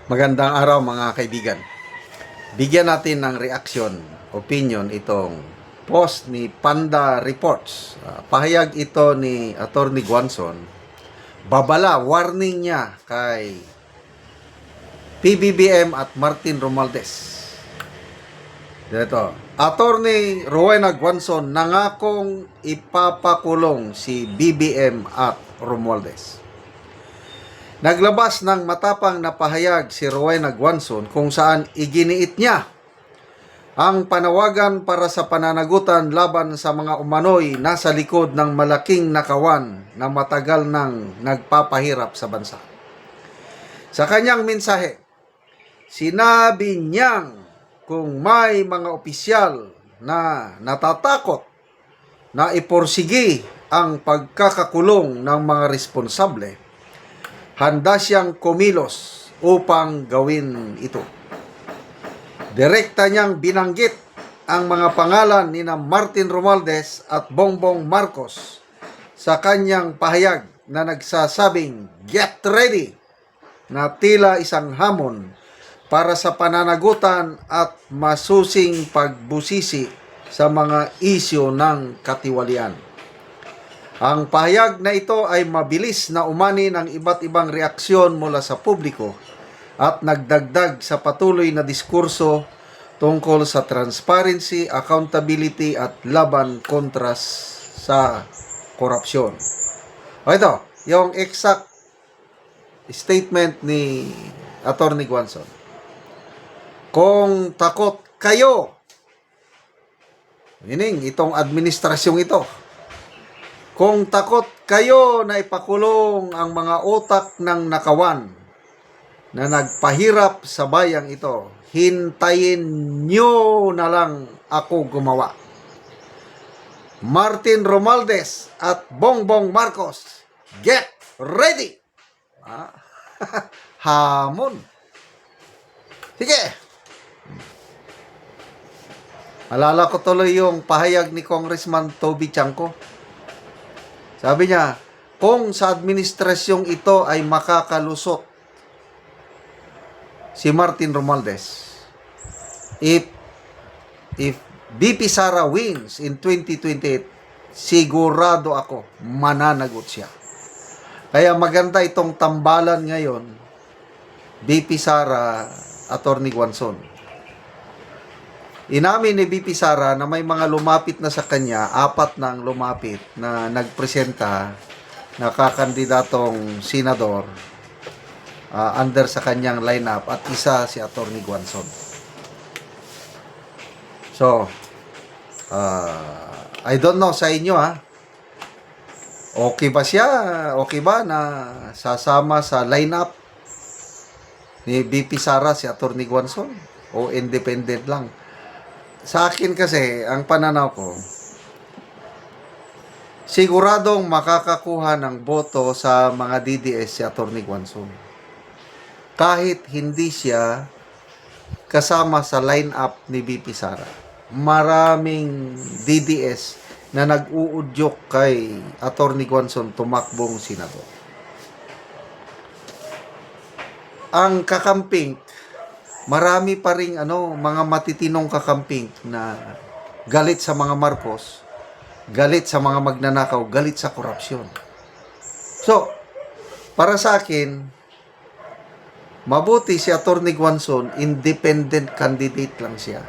Magandang araw mga kaibigan. Bigyan natin ng reaksyon, opinion itong post ni Panda Reports. Pahayag ito ni Atty. Guanzon. Babala, warning niya kay PBBM at Martin Romualdez. Dito, Atty. Rowena Guanzon nangakong ipapakulong si BBM at Romualdez. Naglabas ng matapang na pahayag si Rowena Guanzon kung saan iginiit niya ang panawagan para sa pananagutan laban sa mga umano'y nasa likod ng malaking nakawan na matagal nang nagpapahirap sa bansa. Sa kanyang mensahe, sinabi niyang kung may mga opisyal na natatakot na iporsigi ang pagkakakulong ng mga responsable, handa siyang kumilos upang gawin ito. Direkta niyang binanggit ang mga pangalan ni Martin Romualdez at Bongbong Marcos sa kanyang pahayag na nagsasabing, "Get ready!" na tila isang hamon para sa pananagutan at masusing pagbusisi sa mga isyu ng katiwalian. Ang pahayag na ito ay mabilis na umani ng iba't ibang reaksyon mula sa publiko at nagdagdag sa patuloy na diskurso tungkol sa transparency, accountability at laban kontra sa korupsyon. O ito, yung exact statement ni Atty. Guanzon. Kung takot kayo, meaning itong administrasyong ito, kung takot kayo na ipakulong ang mga utak ng nakawan na nagpahirap sa bayang ito, hintayin nyo na lang ako gumawa. Martin Romualdez at Bongbong Marcos, get ready! Hamon. Sige. Alala ko tuloy yung pahayag ni Congressman Toby Chanco. Sabi niya, kung sa administrasyong ito ay makakalusot si Martin Romualdez, if BP Sara wins in 2028, sigurado ako mananagot siya. Kaya maganda itong tambalan ngayon, BP Sara, Atty. Guanzon. Inamin ni BP Sara na may mga lumapit na sa kanya, 4 nang lumapit na nagpresenta na kakandidatong senador under sa kanyang lineup at isa si Atty. Guanzon. So, I don't know sa inyo okay ba siya? Okay ba na sasama sa lineup ni BP Sara si Atty. Guanzon? O independent lang? Sa akin kasi, ang pananaw ko, siguradong makakakuha ng boto sa mga DDS si Atty. Guanzon. Kahit hindi siya kasama sa line-up ni BP Sara. Maraming DDS na nag-uudyok kay Atty. Guanzon tumakbong senador. Ang kakamping, marami pa ring mga matitinong kakamping na galit sa mga Marcos, galit sa mga magnanakaw, galit sa korupsyon. So, para sa akin, mabuti si Atty. Guanzon, independent candidate lang siya.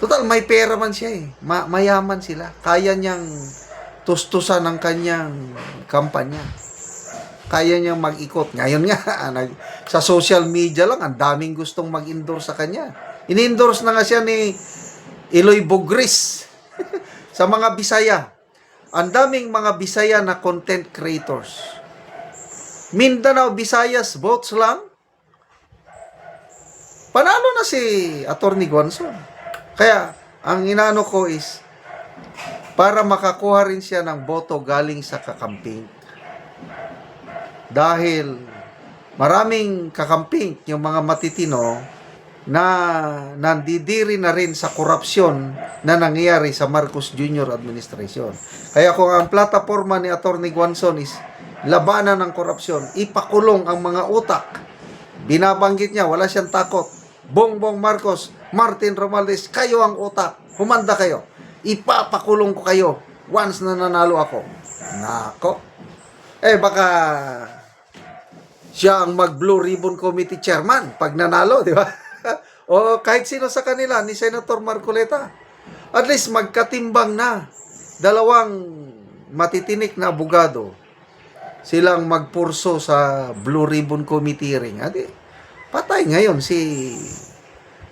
Total, may pera man siya mayaman sila. Kaya niyang tustusan ang kanyang kampanya. Kaya niyang mag-ikot. Ngayon nga, sa social media lang, ang daming gustong mag-endorse sa kanya. In-endorse na nga siya ni Eloy Bogris sa mga Bisaya. Ang daming mga Bisaya na content creators. Mindanao, Visayas, votes lang. Panalo na si Atty. Guanzon. Kaya, ang inaano ko is, para makakuha rin siya ng boto galing sa kakamping. Dahil maraming kakamping, yung mga matitino, na nandidiri na rin sa korupsyon na nangyayari sa Marcos Jr. administration. Kaya kung ang plataforma ni Atty. Guanzon is labanan ng korupsyon, ipakulong ang mga utak, Binabanggit niya, wala siyang takot. Bongbong Marcos, Martin Romualdez, kayo ang utak. Humanda kayo. Ipapakulong ko kayo once na nanalo ako. Nako. Baka siya ang mag-Blue Ribbon Committee chairman pag nanalo, di ba? O kahit sino sa kanila, ni Senator Marcoleta. At least magkatimbang na. Dalawang matitinik na abogado silang magpurso sa Blue Ribbon Committee ring. Adi, patay ngayon si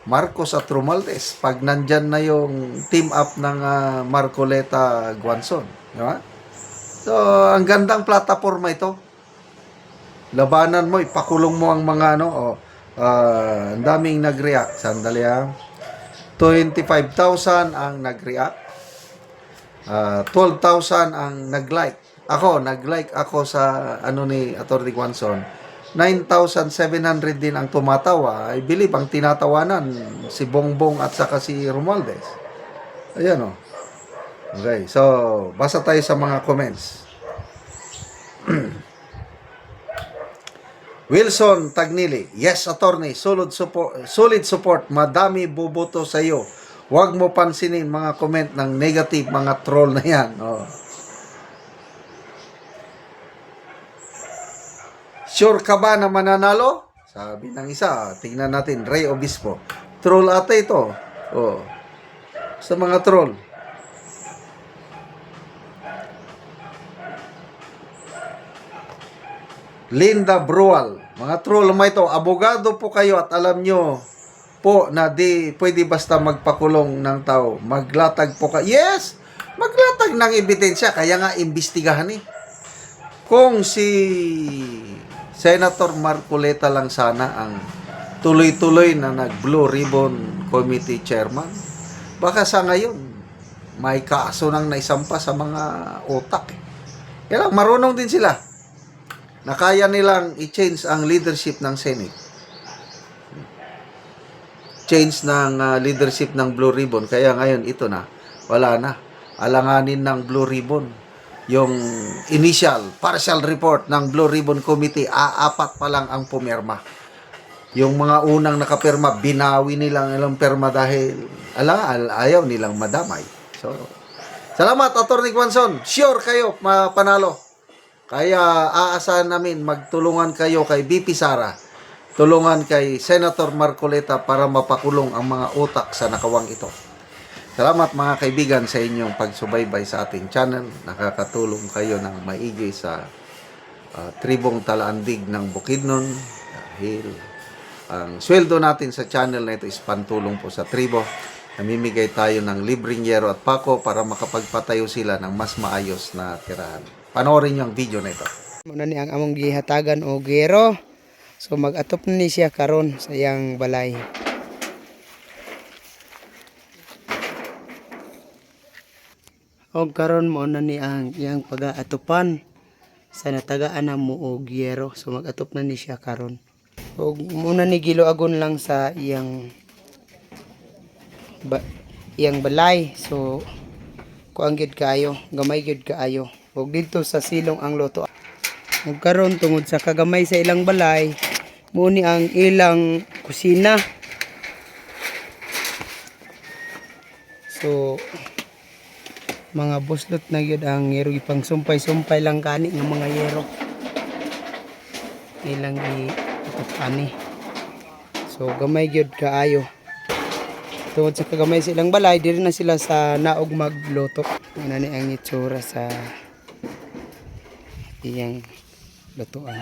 Marcos at Romualdez pag nandyan na yung team up ng Marcoleta Guanzon. Di ba? So, ang gandang plataforma ito. Labanan mo, ipakulong mo ang mga ang daming nag-react. Sandali 25,000 ang nag-react. 12,000 ang nag-like. Nag-like ako sa ni Atty. Guanzon. 9,700 din ang tumatawa. I believe ang tinatawanan si Bongbong at saka si Romualdez. Ayan Okay, so basa tayo sa mga comments. Wilson Tagnili, yes attorney, solid support, madami buboto sa iyo. Huwag mo pansinin mga comment ng negative, mga troll na yan. Sure ka ba na mananalo? Sabi ng isa, tingnan natin, Ray Obispo. Troll ata ito. Sa mga troll. Linda Brual, mga troll mo ito, abogado po kayo at alam nyo po na di pwede basta magpakulong ng tao. Maglatag po kayo. Yes! Maglatag ng ebidensya, kaya nga imbestigahan Kung si Senator Marcoleta lang sana ang tuloy-tuloy na nag-Blue Ribbon Committee Chairman, baka sa ngayon may kaso nang naisampa sa mga utak. Kaya lang, marunong din sila na kaya nilang i-change ang leadership ng Senate. Change ng leadership ng Blue Ribbon. Kaya ngayon, ito na. Wala na. Alanganin ng Blue Ribbon. Yung initial, partial report ng Blue Ribbon Committee, 4 pa lang ang pumirma. Yung mga unang nakapirma, binawi nilang ilang pirma dahil ayaw nilang madamay. So, salamat, Atty. Guanzon. Sure kayo, panalo. Kaya aasahan namin magtulungan kayo kay BP Sara, tulungan kay Senator Marcoleta para mapakulong ang mga utak sa nakawang ito. Salamat mga kaibigan sa inyong pagsubaybay sa ating channel. Nakakatulong kayo ng maigi sa tribong Talaandig ng Bukidnon dahil ang sweldo natin sa channel na ito is pantulong po sa tribo. Namimigay tayo ng libreng yero at pako para makapagpatayo sila ng mas maayos na tirahan. Panoorin niyo ang video na ito. Muna ni ang among gihatagan o gero. So mag-atop na ni siya karon sa iyang balay. Og karon mo na ni ang iyang pag-aatupan sa natagaan na mo og gero. So mag-atop na ni siya karon. Og muna ni giloagon lang sa iyang balay. So kuang gyud kaayo, gamay gyud kaayo. Og dito sa silong ang loto. Og karon tungod sa kagamay sa ilang balay, muni ang ilang kusina. So mga buslot na gyud ang yero, ipang sumpay-sumpay lang kani ng mga yero. Ilang ani. So gamay gyud kaayo. Tungod sa kagamay sa ilang balay, diri na sila sa naog magluto. Nani ang itsura sa iyang lutuan.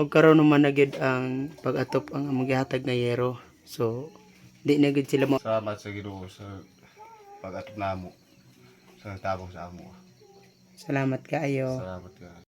Og karon naman na gyud ang pag-atop ang among gihatag nga yero. So di na gyud sila mo. Salamat sa Ginoo sa pag-atop namo sa tabang sa amo. Salamat kaayo. Salamat ka.